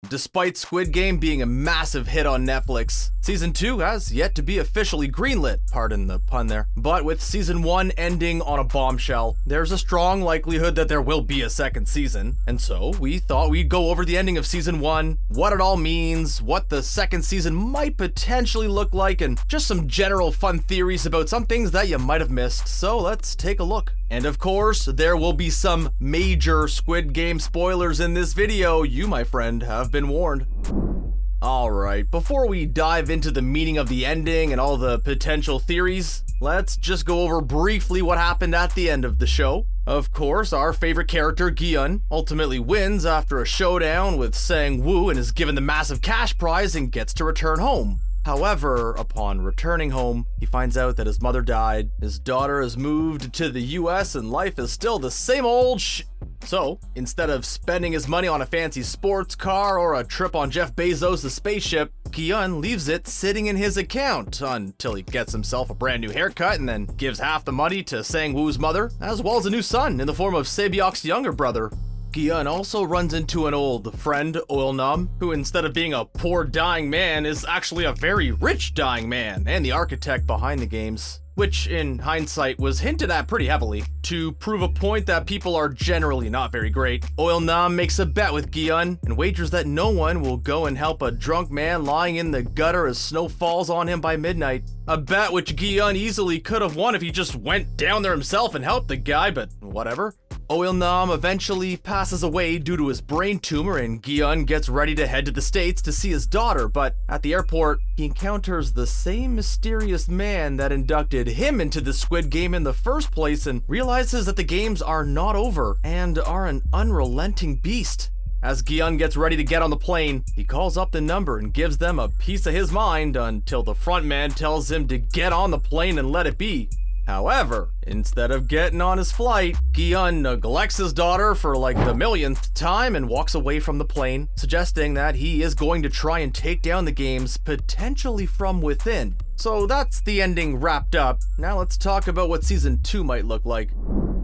Despite Squid Game being a massive hit on Netflix, Season 2 has yet to be officially greenlit, pardon the pun there. But with Season 1 ending on a bombshell, there's a strong likelihood that there will be a second season. And so we thought we'd go over the ending of Season 1, what it all means, what the second season might potentially look like, and just some general fun theories about some things that you might have missed. So let's take a look. And of course, there will be some major Squid Game spoilers in this video. You, my friend, have been warned. Alright, before we dive into the meaning of the ending and all the potential theories, let's just go over briefly what happened at the end of the show. Of course, our favorite character, Gi-eun, ultimately wins after a showdown with Sang-woo and is given the massive cash prize and gets to return home. However, upon returning home, he finds out that his mother died, his daughter has moved to the US, and life is still the same old So, instead of spending his money on a fancy sports car or a trip on Jeff Bezos' spaceship, Gi-eun leaves it sitting in his account until he gets himself a brand new haircut and then gives half the money to Sang-woo's mother, as well as a new son in the form of Se-byok's younger brother. Gi-eun also runs into an old friend, Oil-nam, who instead of being a poor dying man is actually a very rich dying man and the architect behind the games, which in hindsight was hinted at pretty heavily. To prove a point that people are generally not very great, Oil-nam makes a bet with Gi-eun and wagers that no one will go and help a drunk man lying in the gutter as snow falls on him by midnight. A bet which Gi-eun easily could have won if he just went down there himself and helped the guy, but whatever. Oil-nam eventually passes away due to his brain tumor, and Gi-eun gets ready to head to the States to see his daughter, but at the airport, he encounters the same mysterious man that inducted him into the Squid Game in the first place and realizes that the games are not over and are an unrelenting beast. As Gi-eun gets ready to get on the plane, he calls up the number and gives them a piece of his mind until the front man tells him to get on the plane and let it be. However, instead of getting on his flight, Gi-eun neglects his daughter for like the millionth time and walks away from the plane, suggesting that he is going to try and take down the games potentially from within. So that's the ending wrapped up. Now let's talk about what Season 2 might look like.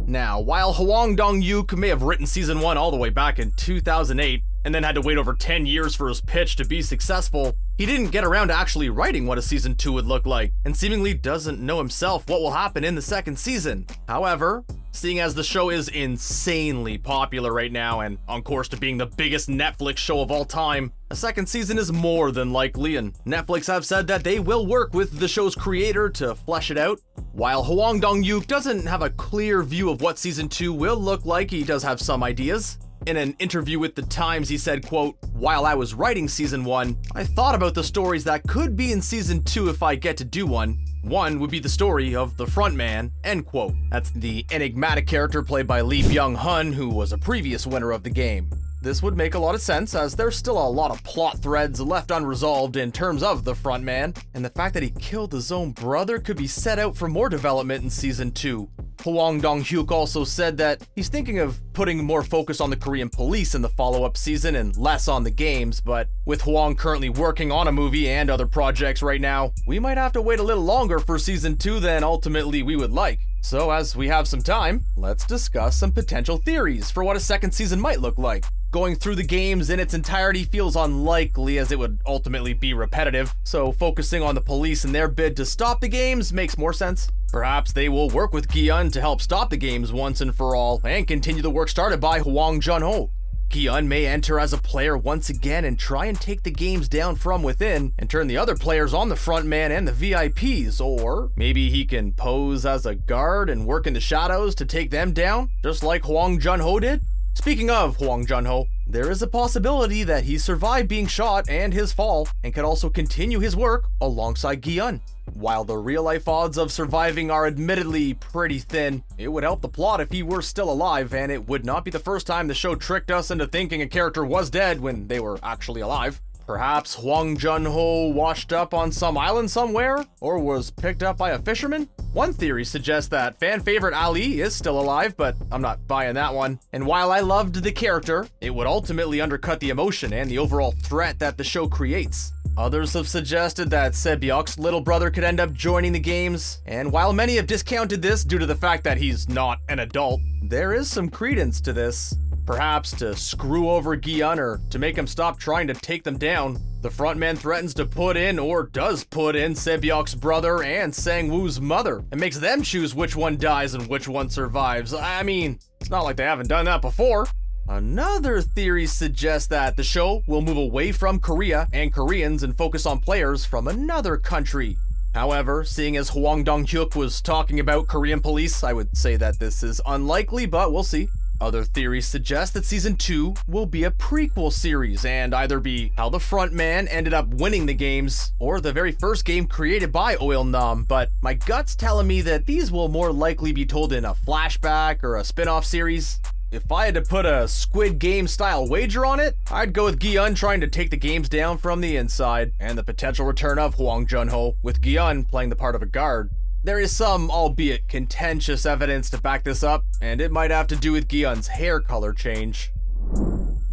Now, while Hwang Dong-hyuk may have written Season 1 all the way back in 2008, and then had to wait over 10 years for his pitch to be successful, he didn't get around to actually writing what a Season 2 would look like, and seemingly doesn't know himself what will happen in the second season. However, seeing as the show is insanely popular right now and on course to being the biggest Netflix show of all time, a second season is more than likely, and Netflix have said that they will work with the show's creator to flesh it out. While Hwang Dong-hyuk doesn't have a clear view of what Season 2 will look like, he does have some ideas. In an interview with The Times, he said, quote, "While I was writing Season 1, I thought about the stories that could be in Season 2 if I get to do one. One would be the story of the frontman," end quote. That's the enigmatic character played by Lee Byung-hun, who was a previous winner of the game. This would make a lot of sense, as there's still a lot of plot threads left unresolved in terms of the frontman, and the fact that he killed his own brother could be set out for more development in Season 2. Hwang Dong-hyuk also said that he's thinking of putting more focus on the Korean police in the follow-up season and less on the games, but with Hwang currently working on a movie and other projects right now, we might have to wait a little longer for Season 2 than ultimately we would like. So as we have some time, let's discuss some potential theories for what a second season might look like. Going through the games in its entirety feels unlikely, as it would ultimately be repetitive, so focusing on the police and their bid to stop the games makes more sense. Perhaps they will work with Gi-eun to help stop the games once and for all, and continue the work started by Hwang Jun-ho. Gi-eun may enter as a player once again and try and take the games down from within and turn the other players on the frontman and the VIPs, or maybe he can pose as a guard and work in the shadows to take them down, just like Hwang Jun-ho did. Speaking of Hwang Jun-ho, there is a possibility that he survived being shot and his fall, and could also continue his work alongside Gi-eun. While the real-life odds of surviving are admittedly pretty thin, it would help the plot if he were still alive, and it would not be the first time the show tricked us into thinking a character was dead when they were actually alive. Perhaps Hwang Jun-ho washed up on some island somewhere, or was picked up by a fisherman? One theory suggests that fan favorite Ali is still alive, but I'm not buying that one. And while I loved the character, it would ultimately undercut the emotion and the overall threat that the show creates. Others have suggested that Se-byok's little brother could end up joining the games, and while many have discounted this due to the fact that he's not an adult, there is some credence to this. Perhaps to screw over Gi-un or to make him stop trying to take them down, the frontman threatens to put in, or does put in, Sebyok's brother and Sang-woo's mother, and makes them choose which one dies and which one survives. I mean, it's not like they haven't done that before. Another theory suggests that the show will move away from Korea and Koreans and focus on players from another country. However, seeing as Hwang Dong-hyuk was talking about Korean police, I would say that this is unlikely, but we'll see. Other theories suggest that Season 2 will be a prequel series and either be how the frontman ended up winning the games or the very first game created by Oil-nam, but my gut's telling me that these will more likely be told in a flashback or a spin-off series. If I had to put a Squid Game style wager on it, I'd go with Gi-un trying to take the games down from the inside and the potential return of Hwang Jun-ho, with Gi-un playing the part of a guard. There is some, albeit contentious, evidence to back this up, and it might have to do with Gi-un's hair color change.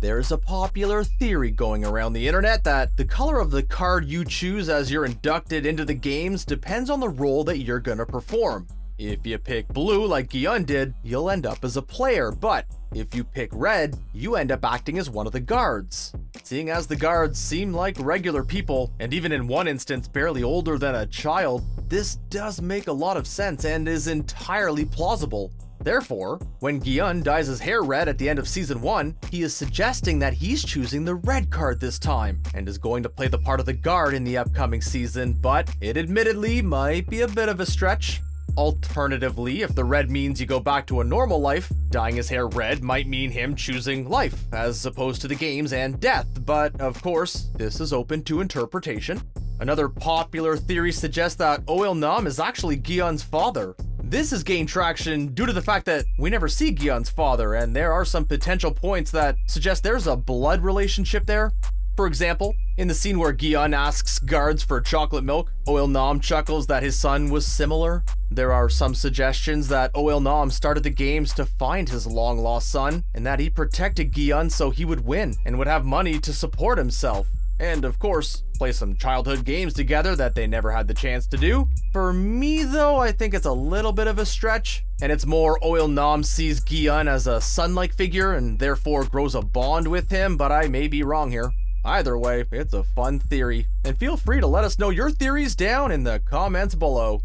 There's a popular theory going around the internet that the color of the card you choose as you're inducted into the games depends on the role that you're gonna perform. If you pick blue like Gi-un did, you'll end up as a player, but if you pick red, you end up acting as one of the guards. Seeing as the guards seem like regular people, and even in one instance barely older than a child, this does make a lot of sense and is entirely plausible. Therefore, when Gi-un dyes his hair red at the end of Season 1, he is suggesting that he's choosing the red card this time, and is going to play the part of the guard in the upcoming season, but it admittedly might be a bit of a stretch. Alternatively, if the red means you go back to a normal life, dyeing his hair red might mean him choosing life, as opposed to the games and death, but of course, this is open to interpretation. Another popular theory suggests that Oil-nam is actually Gi-un's father. This has gained traction due to the fact that we never see Gi-un's father, and there are some potential points that suggest there's a blood relationship there. For example, in the scene where Gi-un asks guards for chocolate milk, Oil-nam chuckles that his son was similar. There are some suggestions that Oil-nam started the games to find his long-lost son, and that he protected Gi-un so he would win and would have money to support himself. And of course, play some childhood games together that they never had the chance to do. For me though, I think it's a little bit of a stretch, and it's more Oil-nam sees Gi-un as a son-like figure and therefore grows a bond with him, but I may be wrong here. Either way, it's a fun theory, and feel free to let us know your theories down in the comments below.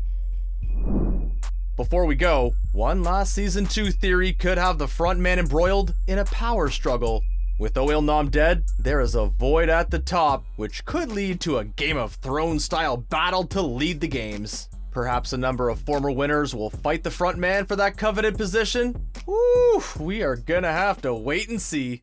Before we go, one last Season 2 theory could have the frontman embroiled in a power struggle. With Oil-nam dead, there is a void at the top, which could lead to a Game of Thrones style battle to lead the games. Perhaps a number of former winners will fight the frontman for that coveted position? Woo, we are gonna have to wait and see.